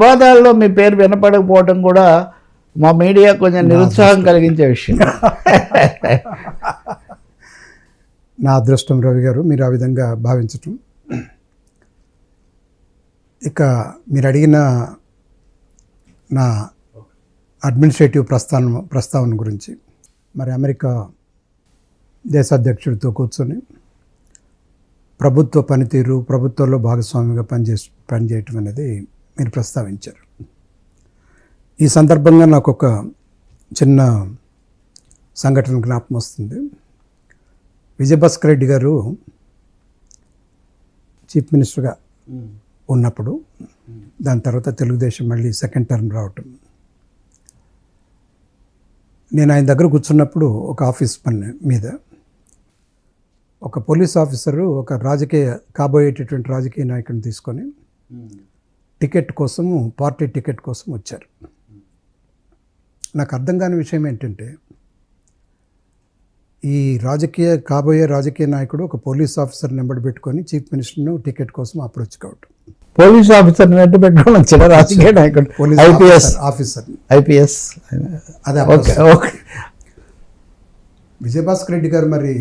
వివాదాల్లో మీ పేరు వినపడకపోవడం కూడా మా మీడియా కొంచెం నిరుత్సాహం కలిగించే విషయం. నా అదృష్టం రవి గారు, మీరు ఆ విధంగా భావించటం. ఇక మీరు అడిగిన నా అడ్మినిస్ట్రేటివ్ ప్రస్తావన గురించి, మరి అమెరికా దేశాధ్యక్షుడితో కూర్చొని ప్రభుత్వ పనితీరు, ప్రభుత్వంలో భాగస్వామిగా పనిచేయటం అనేది మీరు ప్రస్తావించారు. ఈ సందర్భంగా నాకు ఒక చిన్న సంఘటన జ్ఞాపకం వస్తుంది. విజయభాస్కర్ రెడ్డి గారు చీఫ్ మినిస్టర్గా ఉన్నప్పుడు, దాని తర్వాత తెలుగుదేశం మళ్ళీ సెకండ్ టర్మ్ రావటం, నేను ఆయన దగ్గర కూర్చున్నప్పుడు ఒక ఆఫీస్ పని మీద ఒక పోలీస్ ఆఫీసరు ఒక కాబోయేటటువంటి రాజకీయ నాయకుడిని తీసుకొని టికెట్ కోసము, పార్టీ టికెట్ కోసం వచ్చారు. నాకు అర్థం కాని విషయం ఏంటంటే, ఈ కాబోయే రాజకీయ నాయకుడు ఒక పోలీస్ ఆఫీసర్ నెంబర్ పెట్టుకొని చీఫ్ మినిస్టర్ను టికెట్ కోసం అప్రోచ్ కావటం. పోలీస్ ఆఫీసర్ నెంబర్ పెట్టుకోవడం వచ్చిన రాజకీయ నాయకుడు, ఐపీఎస్ అదే. విజయభాస్కర్ రెడ్డి గారు మరి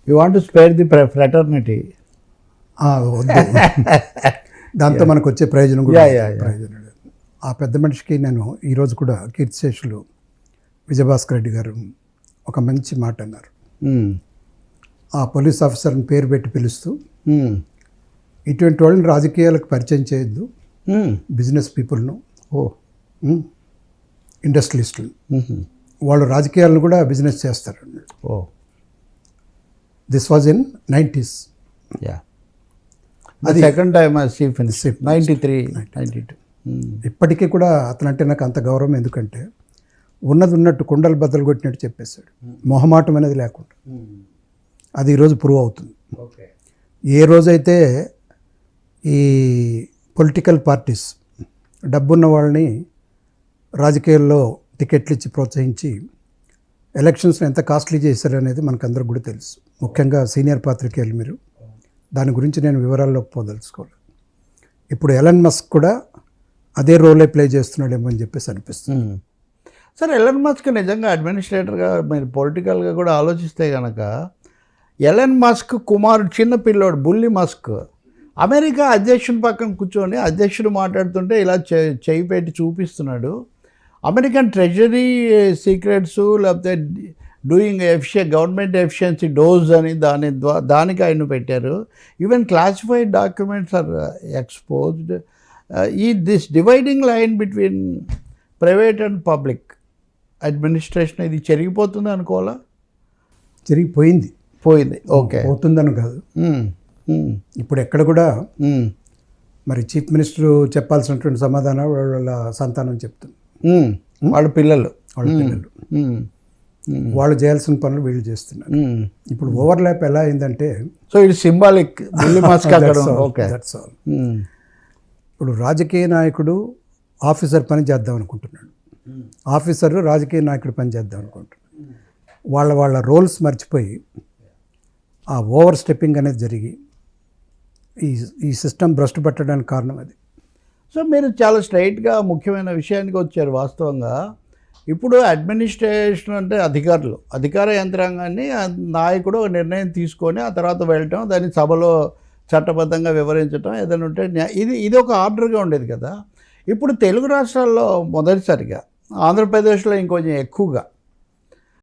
you want to spare the fraternity, దాంతో మనకు వచ్చే ప్రయోజనం కూడా ప్రయోజనం. ఆ పెద్ద మనిషికి నేను ఈరోజు కూడా కీర్తిశేషులు విజయభాస్కర్ రెడ్డి గారు ఒక మంచి మాట అన్నారు. ఆ పోలీస్ ఆఫీసర్ని పేరు పెట్టి పిలుస్తూ, ఇటువంటి వాళ్ళని రాజకీయాలకు పరిచయం చేయొద్దు, బిజినెస్ పీపుల్ను, ఇండస్ట్రియలిస్టులు, వాళ్ళు రాజకీయాలను కూడా బిజినెస్ చేస్తారు. This was in 90s. అది సెకండ్ టైమ్ చీఫ్ మినిస్టర్ 93, 92. ఇప్పటికీ కూడా అతనంటే నాకు అంత గౌరవం. ఎందుకంటే ఉన్నది ఉన్నట్టు కుండలు బద్దలు కొట్టినట్టు చెప్పేశాడు, మొహమాటం అనేది లేకుండా. అది ఈరోజు ప్రూవ్ అవుతుంది. ఏ రోజైతే ఈ పొలిటికల్ పార్టీస్ డబ్బున్న వాళ్ళని రాజకీయాల్లో టికెట్లు ఇచ్చి ప్రోత్సహించి ఎలక్షన్స్ని ఎంత కాస్ట్లీ చేశారు అనేది మనకందరికి కూడా తెలుసు. ముఖ్యంగా సీనియర్ పాత్రికేయులు మీరు, దాని గురించి నేను వివరాల్లోకి పోదలుచుకోవాలి. ఇప్పుడు ఎలన్ మస్క్ కూడా అదే రోలే ప్లే చేస్తున్నాడేమో అని చెప్పేసి అనిపిస్తుంది. సరే, ఎలన్ మస్క్ నిజంగా అడ్మినిస్ట్రేటర్గా మీరు పొలిటికల్గా కూడా ఆలోచిస్తే కనుక, ఎలన్ మస్క్ కుమారుడు చిన్న పిల్లోడు బుల్లి మస్క్ అమెరికా అధ్యక్షుని పక్కన కూర్చొని అధ్యక్షుడు మాట్లాడుతుంటే ఇలా చేయి పెట్టి చూపిస్తున్నాడు. అమెరికన్ ట్రెజరీ సీక్రెట్స్, లేకపోతే డూయింగ్ గవర్నమెంట్ ఎఫిషియన్సీ డోజ్ అని దానికి ఆయన పెట్టారు. Even classified documents are exposed. This dividing line between private and public administration ఇది చెరిగిపోతుంది అనుకోవాలా? చెరిగిపోయింది. ఓకే, పోతుందని కాదు. ఇప్పుడు ఎక్కడ కూడా మరి చీఫ్ మినిస్టర్ చెప్పాల్సినటువంటి సమాధానం వాళ్ళ సంతానం చెప్తుంది. వాళ్ళ పిల్లలు వాళ్ళు చేయాల్సిన పనులు వీళ్ళు చేస్తున్నారు. ఇప్పుడు ఓవర్లాప్ ఎలా అయిందంటే, సో ఇది సింబాలిక్. ఇప్పుడు రాజకీయ నాయకుడు ఆఫీసర్ పని చేద్దాం అనుకుంటున్నాడు, ఆఫీసరు రాజకీయ నాయకుడు పని చేద్దాం అనుకుంటున్నాడు. వాళ్ళ రోల్స్ మర్చిపోయి ఆ ఓవర్ స్టెప్పింగ్ అనేది జరిగి ఈ సిస్టమ్ భ్రష్టు పట్టడానికి కారణం అది. సో మీరు చాలా స్ట్రైట్గా ముఖ్యమైన విషయానికి వచ్చారు. వాస్తవంగా ఇప్పుడు అడ్మినిస్ట్రేషన్ అంటే అధికార యంత్రాంగాన్ని నాయకుడు ఒక నిర్ణయం తీసుకొని ఆ తర్వాత వెళ్ళటం, దాన్ని సభలో చట్టబద్ధంగా వివరించడం, ఏదైనా ఉంటే ఇది ఒక ఆర్డర్గా ఉండేది కదా. ఇప్పుడు తెలుగు రాష్ట్రాల్లో మొదటిసారిగా, ఆంధ్రప్రదేశ్లో ఇంకొంచెం ఎక్కువగా